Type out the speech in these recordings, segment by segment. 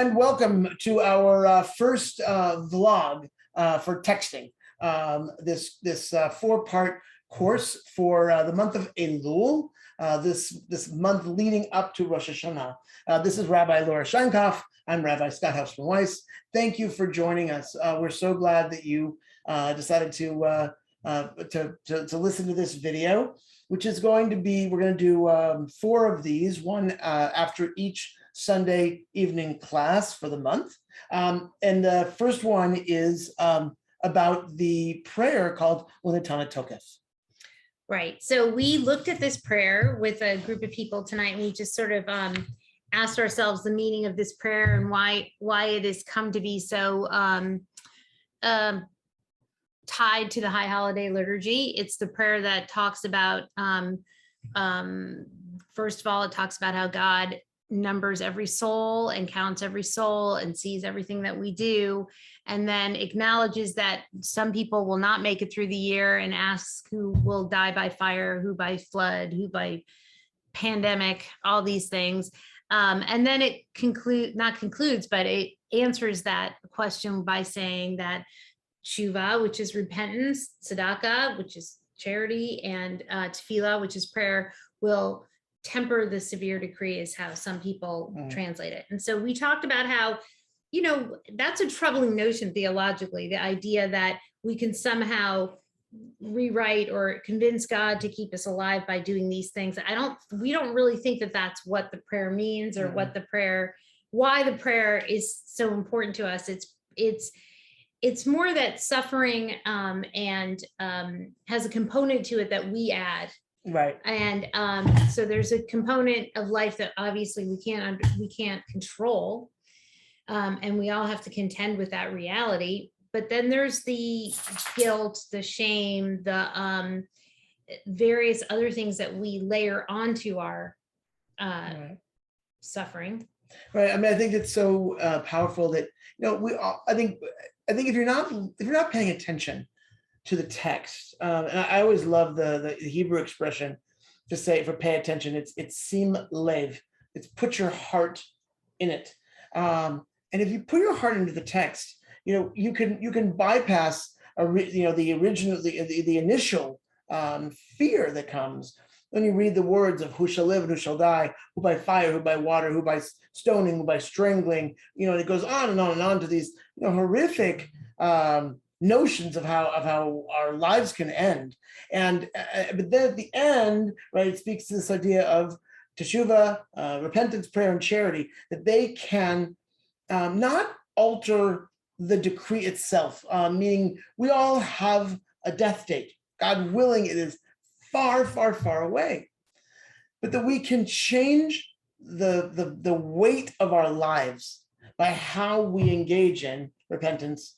and welcome to our first vlog for texting. This four-part course for the month of Elul, this month leading up to Rosh Hashanah. This is Rabbi Sheinkopf. I'm Rabbi Scott Hausman-Weiss. Thank you for joining us. We're so glad that you decided to listen to this video, which is going to be, we're going to do 4 of these, one after each Sunday evening class for the month. And the first one is about the prayer called Unetaneh Tokef. Right. So we looked at this prayer with a group of people tonight, and we just sort of asked ourselves the meaning of this prayer and why it has come to be so tied to the High Holiday Liturgy. It's the prayer that talks about, first of all, it talks about how God numbers every soul and counts every soul and sees everything that we do, and then acknowledges that some people will not make it through the year, and asks who will die by fire, who by flood, who by pandemic, all these things. And then it it answers that question by saying that tshuva, which is repentance, tzedakah, which is charity, and tefillah, which is prayer, will temper the severe decree, is how some people translate it. And so we talked about how, that's a troubling notion theologically, the idea that we can somehow rewrite or convince God to keep us alive by doing these things. We don't really think that that's what the prayer means, or why the prayer is so important to us. It's more that suffering and has a component to it that we add. Right. And so there's a component of life that obviously we can't control, and we all have to contend with that reality. But then there's the guilt, the shame, the various other things that we layer onto our suffering. Right. I mean, I think it's so powerful that I think if you're not paying attention to the text, and I always love the Hebrew expression to say for pay attention. It's sim lev. It's put your heart in it. And if you put your heart into the text, you can bypass the initial fear that comes when you read the words of who shall live and who shall die, who by fire, who by water, who by stoning, who by strangling. And it goes on and on and on to these horrific notions of how our lives can end. And but then at the end, right, it speaks to this idea of teshuvah, repentance, prayer, and charity, that they can not alter the decree itself, meaning we all have a death date. God willing, it is far, far, far away, but that we can change the weight of our lives by how we engage in repentance,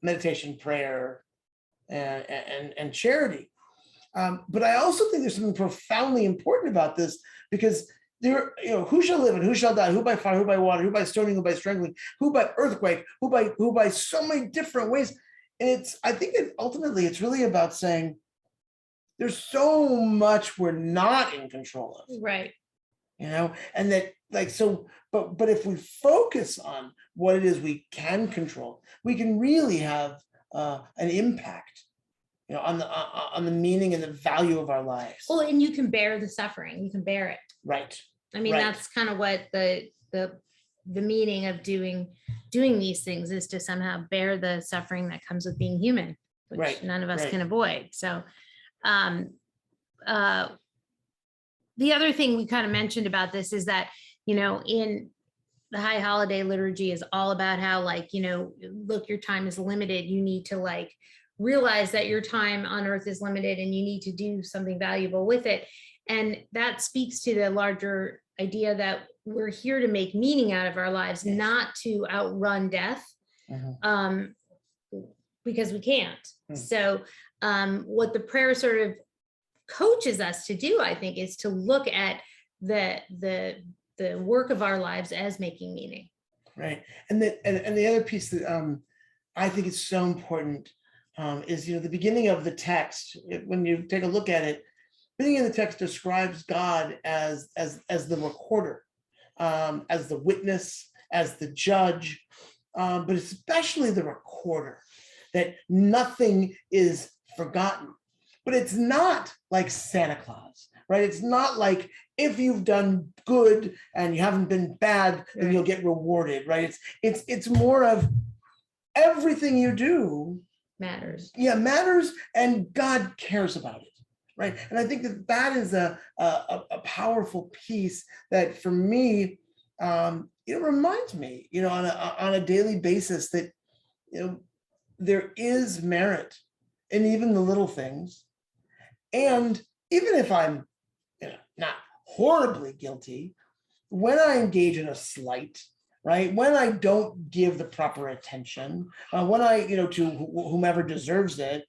meditation, prayer, and charity. But I also think there's something profoundly important about this, because who shall live and who shall die, who by fire, who by water, who by stoning, who by strangling, who by earthquake, who by so many different ways. And I think ultimately it's really about saying there's so much we're not in control of. Right. And that, but if we focus on what it is we can control, we can really have an impact, on the meaning and the value of our lives. Well, and you can bear the suffering. You can bear it. Right. I mean, that's kind of what the meaning of doing these things is, to somehow bear the suffering that comes with being human, which none of us can avoid. So, the other thing we kind of mentioned about this is that, in the High Holiday Liturgy is all about how, look, your time is limited. You need to realize that your time on earth is limited, and you need to do something valuable with it. And that speaks to the larger idea that we're here to make meaning out of our lives, not to outrun death, because we can't. So what the prayer sort of coaches us to do, I think, is to look at the work of our lives as making meaning. Right. And the other piece that I think is so important is, the beginning of the text. When you take a look at it, the beginning of the text describes God as the recorder, as the witness, as the judge, but especially the recorder, that nothing is forgotten. But it's not like Santa Claus, right? It's not like if you've done good and you haven't been bad, then you'll get rewarded, right? It's more of everything you do matters. Yeah, matters, and God cares about it, right? And I think that is a powerful piece that, for me, it reminds me, on a daily basis that there is merit in even the little things, and even if I'm not horribly guilty, when I engage in a slight, right? When I don't give the proper attention, when I, to whomever deserves it,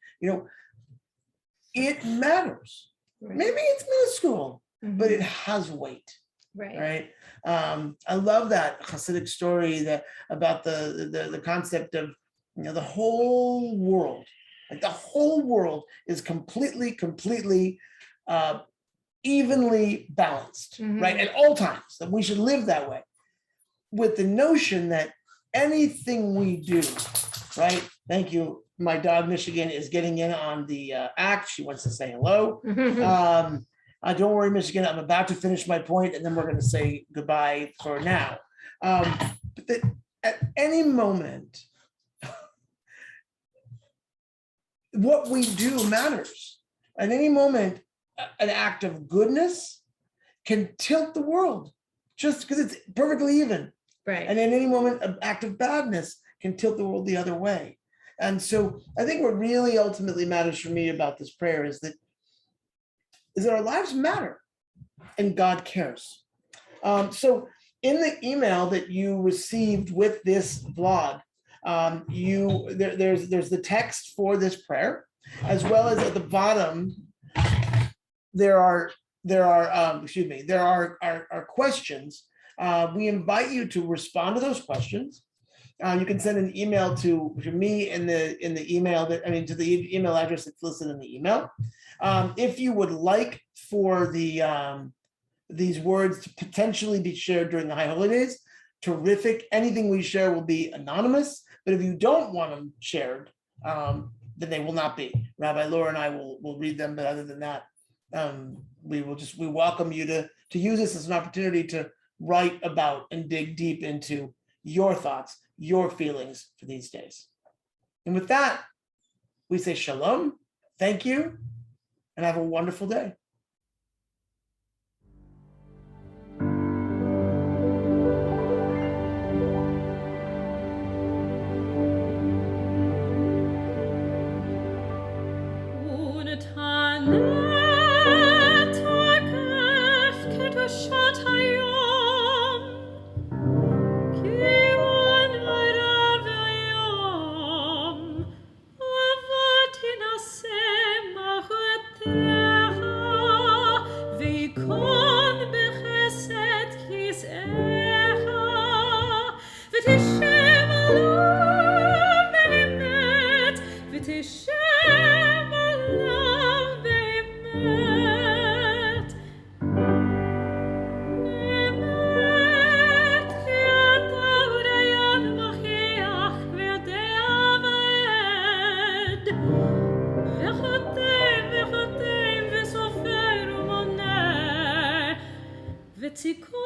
it matters. Right. Maybe it's minuscule, but it has weight. Right. I love that Hasidic story about the concept of the whole world. Like the whole world is completely evenly balanced, right? At all times, that we should live that way, with the notion that anything we do, right? Thank you. My dog Michigan is getting in on the act. She wants to say hello. Don't worry, Michigan. I'm about to finish my point, and then we're going to say goodbye for now. But that at any moment, what we do matters. At any moment, an act of goodness can tilt the world just because it's perfectly even. Right. And in any moment, an act of badness can tilt the world the other way. And so I think what really ultimately matters for me about this prayer is that our lives matter and God cares. So in the email that you received with this vlog, there's the text for this prayer, as well as at the bottom, there are questions. We invite you to respond to those questions. You can send an email to me in the email to the email address that's listed in the email. If you would like for these words to potentially be shared during the high holidays, terrific. Anything we share will be anonymous, but if you don't want them shared, then they will not be. Rabbi Laura and I will read them, but other than that, we welcome you to use this as an opportunity to write about and dig deep into your thoughts, your feelings for these days. And with that, we say shalom, thank you, and have a wonderful day. Unetaneh Tokef kedushat hayom, ki u'narav hayom, avat tinaseh malchutecha, v'yikon b'chesed kis'echa, v'tishem alav be'emet, v'tishem alav be'emet. Emet ki ata u'dayan Mashiach v'yodea va'ed, v'chotem v'sofer u'moneh, v'tzikon